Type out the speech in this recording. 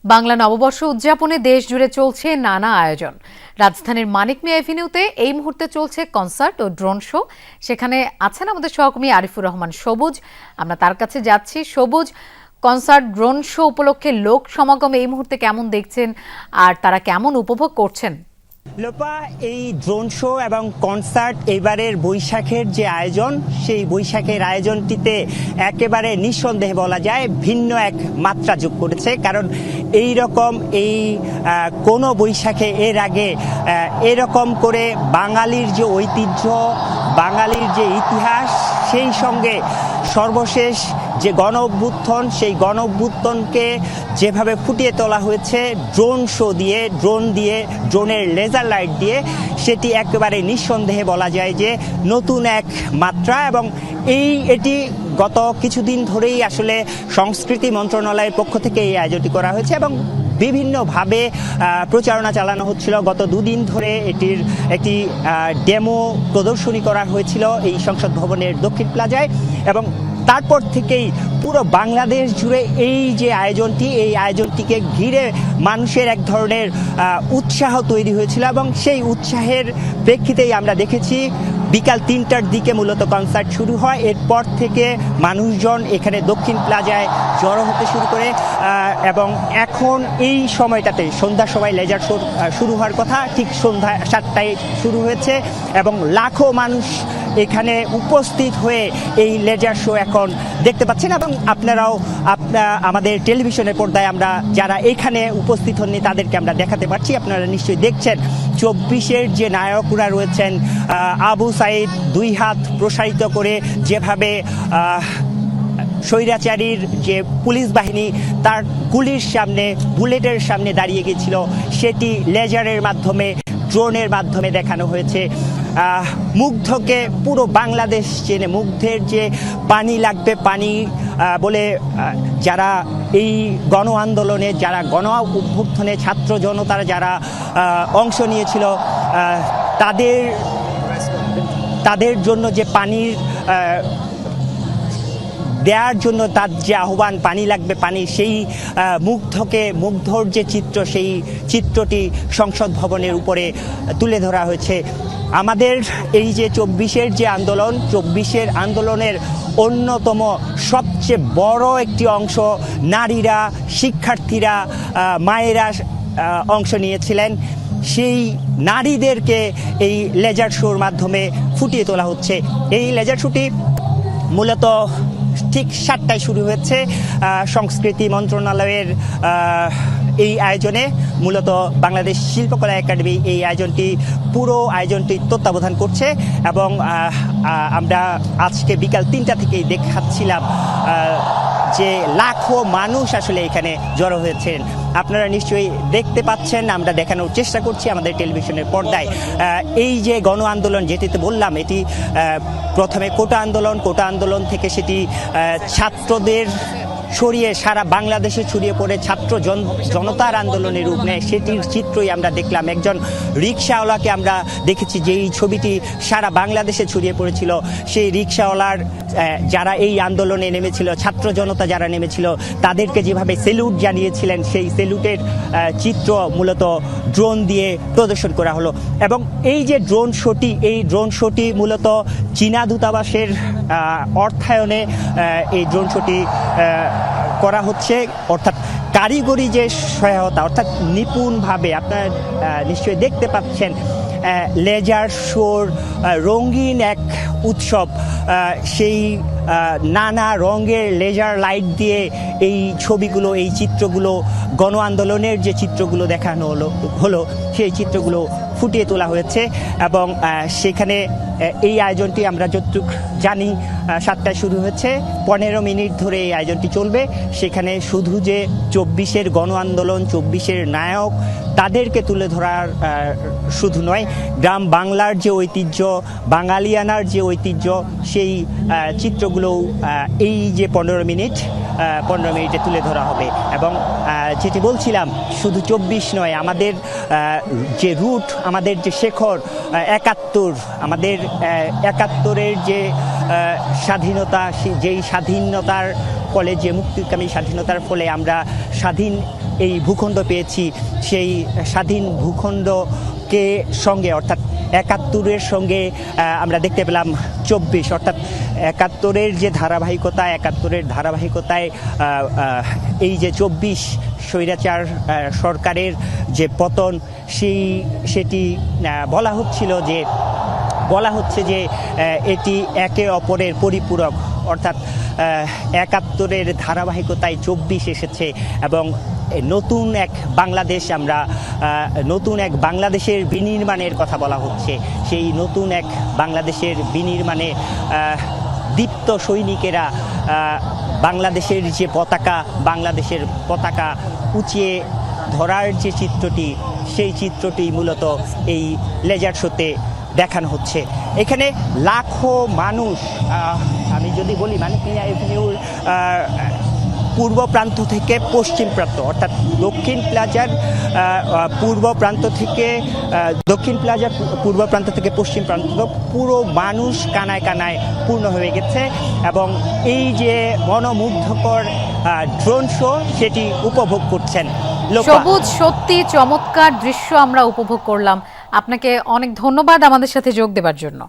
বাংলা নববর্ষ উদযাপনে দেশ জুড়ে চলছে নানা আয়োজন। রাজধানীর মানিক মিয়া এভিনিউতে এই মুহূর্তে চলছে কনসার্ট ও ড্রোন শো। সেখানে আছেন আমাদের সহকর্মী আরিফুর রহমান সবুজ। আমরা তার কাছে যাচ্ছি। সবুজ, কনসার্ট ড্রোন শো উপলক্ষে লোক সমাগম এই মুহূর্তে কেমন দেখছেন আর তারা কেমন উপভোগ করছেন? লোপা, এই ড্রোন শো এবং কনসার্ট এবারের বৈশাখের যে আয়োজন, সেই বৈশাখের আয়োজনটিতে একেবারে নিঃসন্দেহে বলা যায় ভিন্ন এক মাত্রা যোগ করেছে। কারণ এই রকম কোনো বৈশাখে এর আগে এরকম করে বাঙালির যে ঐতিহ্য, বাঙালির যে ইতিহাস, সেই সঙ্গে সর্বশেষ যে গণ অভ্যুত্থান, সেই গণ অভ্যুত্থানকে যেভাবে ফুটিয়ে তোলা হয়েছে ড্রোন শো দিয়ে, ড্রোনের লেজার লাইট দিয়ে, সেটি একেবারে নিঃসন্দেহে বলা যায় যে নতুন এক মাত্রা। এবং এটি গত কিছুদিন ধরেই আসলে সংস্কৃতি মন্ত্রণালয়ের পক্ষ থেকে এই আয়োজনটি করা হয়েছে এবং বিভিন্নভাবে প্রচারণা চালানো হচ্ছিল। গত দুদিন ধরে এটির একটি ডেমো প্রদর্শনী করা হয়েছিল এই সংসদ ভবনের দক্ষিণ প্লাজায় এবং তারপর থেকেই পুরো বাংলাদেশ জুড়ে এই যে আয়োজনটি, এই আয়োজনটিকে ঘিরে মানুষের এক ধরনের উৎসাহ তৈরি হয়েছিল এবং সেই উৎসাহের প্রেক্ষিতেই আমরা দেখেছি বিকাল ৩টার দিকে মূলত কনসার্ট শুরু হয়। এরপর থেকে মানুষজন এখানে দক্ষিণ প্লাজায় জড়ো হতে শুরু করে এবং এখন এই সময়টাতে সন্ধ্যার সময় লেজার শো শুরু হওয়ার কথা, ঠিক সন্ধ্যা ৭টায় শুরু হয়েছে এবং লাখো মানুষ এখানে উপস্থিত হয়ে এই লেজার শো এখন দেখতে পাচ্ছেন। এবং আপনারাও আমাদের টেলিভিশনের পর্দায় আমরা যারা এখানে উপস্থিত হননি তাদেরকে আমরা দেখাতে পারছি। আপনারা নিশ্চয়ই দেখছেন ২৪-এর যে নায়করা রয়েছেন, আবু সাইদ দুই হাত প্রসারিত করে যেভাবে স্বৈরাচারীর যে পুলিশ বাহিনী তার গুলির সামনে, বুলেটের সামনে দাঁড়িয়ে গেছিল, সেটি লেজারের মাধ্যমে, ড্রোনের মাধ্যমে দেখানো হয়েছে। মুগ্ধকে পুরো বাংলাদেশ চেনে। মুগ্ধের যে পানি লাগবে পানি বলে যারা এই গণ আন্দোলনে, যারা গণ অভ্যুত্থানে ছাত্র জনতারা যারা অংশ নিয়েছিল, তাদের জন্য যে পানির দেওয়ার জন্য তার যে আহ্বান, পানি লাগবে পানি, সেই মুগ্ধর যে চিত্র, সেই চিত্রটি সংসদ ভবনের উপরে তুলে ধরা হয়েছে। আমাদের এই যে ২৪-এর যে আন্দোলন, ২৪-এর আন্দোলনের অন্যতম সবচেয়ে বড় একটি অংশ নারীরা, শিক্ষার্থীরা, মায়েরা অংশ নিয়েছিলেন। সেই নারীদেরকে এই লেজার শোর মাধ্যমে ফুটিয়ে তোলা হচ্ছে। এই লেজার শোটি মূলত ঠিক ৭টায় শুরু হয়েছে। সংস্কৃতি মন্ত্রণালয়ের এই আয়োজনে মূলত বাংলাদেশ শিল্পকলা একাডেমি এই পুরো আয়োজনটি তত্ত্বাবধান করছে এবং আমরা আজকে বিকাল ৩টা থেকেই দেখাচ্ছিলাম যে লাখো মানুষ আসলে এখানে জড়ো হয়েছেন। আপনারা নিশ্চয়ই দেখতে পাচ্ছেন, আমরা দেখানোর চেষ্টা করছি আমাদের টেলিভিশনের পর্দায়। এই যে গণ আন্দোলন, যেটিতে বললাম এটি প্রথমে কোটা আন্দোলন থেকে সেটি ছাত্রদের ছড়িয়ে সারা বাংলাদেশে ছড়িয়ে পড়ে ছাত্র জনতার আন্দোলনের রূপ নেয়, সেটির চিত্রই আমরা দেখলাম। একজন রিক্সাওয়ালাকে আমরা দেখেছি, যেই ছবিটি সারা বাংলাদেশে ছড়িয়ে পড়েছিল। সেই রিক্সাওয়ালার যারা এই আন্দোলনে নেমেছিল, ছাত্র জনতা যারা নেমেছিল, তাদেরকে যেভাবে সেলুট জানিয়েছিলেন, সেই সেলুটের চিত্র মূলত ড্রোন দিয়ে প্রদর্শন করা হলো। এবং এই যে ড্রোন শোটি মূলত চীনা দূতাবাসের অর্থায়নে এই ড্রোন শোটি করা হচ্ছে, অর্থাৎ কারিগরি যে সহায়তা, অর্থাৎ নিপুণভাবে আপনারা নিশ্চয়ই দেখতে পাচ্ছেন লেজার শোর রঙিন এক উৎসব। সেই নানা রঙের লেজার লাইট দিয়ে এই ছবিগুলো, এই চিত্রগুলো, গণ আন্দোলনের যে চিত্রগুলো দেখানো হলো সেই চিত্রগুলো ফুটিয়ে তোলা হয়েছে। এবং সেখানে এই আয়োজনটি আমরা যতটুকু জানি ৭টায় শুরু হয়েছে, ১৫ মিনিট ধরে এই আয়োজনটি চলবে। সেখানে শুধু যে ২৪-এর গণ আন্দোলন, ২৪-এর নায়ক, তাদেরকে তুলে ধরার শুধু নয়, গ্রাম বাংলার যে ঐতিহ্য, বাঙালিয়ানার যে ঐতিহ্য, সেই চিত্রগুলো এই যে ১৫ মিনিটে তুলে ধরা হবে। এবং যেটি বলছিলাম, শুধু ২৪ নয়, আমাদের যে রুট, আমাদের যে শেখর ৭১, আমাদের ৭১-এর যে স্বাধীনতা, যেই স্বাধীনতার ফলে, যে মুক্তিকামী স্বাধীনতার ফলে আমরা স্বাধীন এই ভূখণ্ড পেয়েছি, সেই স্বাধীন ভূখণ্ডকে সঙ্গে অর্থাৎ ৭১-এর সঙ্গে আমরা দেখতে পেলাম ২৪, অর্থাৎ ৭১-এর যে ধারাবাহিকতা, ৭১-এর ধারাবাহিকতায় এই যে ২৪ স্বৈরাচার সরকারের যে পতন, সেটি বলা হচ্ছে যে এটি একে অপরের পরিপূরক, অর্থাৎ ৭১-এর ধারাবাহিকতায় ২৪ এসেছে এবং নতুন এক বাংলাদেশের বিনির্মাণের কথা বলা হচ্ছে। সেই নতুন এক বাংলাদেশের বিনির্মাণে দীপ্ত সৈনিকেরা বাংলাদেশের পতাকা উঁচিয়ে ধরার যে চিত্রটি, সেই চিত্রটি মূলত এই লেজার শোতে দেখানো হচ্ছে। এখানে লাখো মানুষ, আমি যদি বলি মানিক মিয়া এভিনিউর পূর্ব প্রান্ত থেকে পশ্চিম প্রান্ত, অর্থাৎ দক্ষিণ প্লাজার পূর্ব প্রান্ত থেকে পশ্চিম প্রান্ত পুরো মানুষ কানায় কানায় পূর্ণ হয়ে গেছে এবং এই যে মনোমুগ্ধকর ড্রোন শো, সেটি উপভোগ করছেন। সবুজ, সত্যি চমৎকার দৃশ্য আমরা উপভোগ করলাম। আপনাকে অনেক ধন্যবাদ আমাদের সাথে যোগ দেওয়ার জন্য।